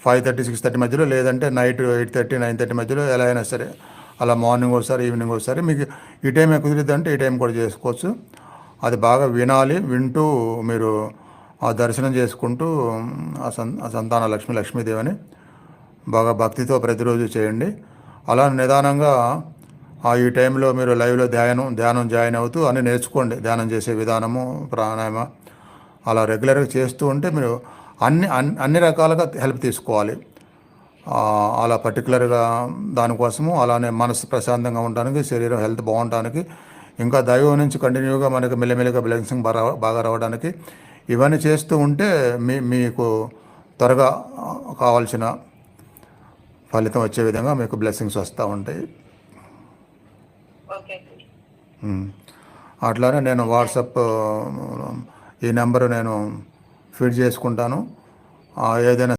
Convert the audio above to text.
5:30 6:30 మధ్యలో, లేదంటే నైట్ 8:30 9:30 మధ్యలో ఎలా అయినా సరే, అలా మార్నింగ్ ఒకసారి ఈవినింగ్ ఒకసారి మీకు ఈ టైం కుదిరిద్ది అంటే ఈ టైం కూడా చేసుకోవచ్చు. అది బాగా వినాలి. వింటూ మీరు ఆ దర్శనం చేసుకుంటూ ఆ సంతాన లక్ష్మీదేవిని బాగా భక్తితో ప్రతిరోజు చేయండి. అలా నిదానంగా ఈ టైంలో మీరు లైవ్లో ధ్యానం జాయిన్ అవుతూ అన్నీ నేర్చుకోండి. ధ్యానం చేసే విధానము, ప్రాణాయామ అలా రెగ్యులర్గా చేస్తూ ఉంటే మీరు అన్ని రకాలుగా హెల్ప్ తీసుకోవాలి. అలా పర్టికులర్గా దానికోసము, అలానే మనసు ప్రశాంతంగా ఉండడానికి, శరీరం హెల్త్ బాగుండడానికి, ఇంకా దైవం నుంచి కంటిన్యూగా మనకి మెల్లిమెల్లిగా బ్లెస్సింగ్ బాగా రావడానికి ఇవన్నీ చేస్తూ ఉంటే మీకు త్వరగా కావాల్సిన ఫలితం వచ్చే విధంగా మీకు బ్లెస్సింగ్స్ వస్తూ ఉంటాయి. అట్లానే నేను వాట్సాప్ ఈ నెంబరు నేను ఫీడ్ చేసుకుంటాను. ఏదైనా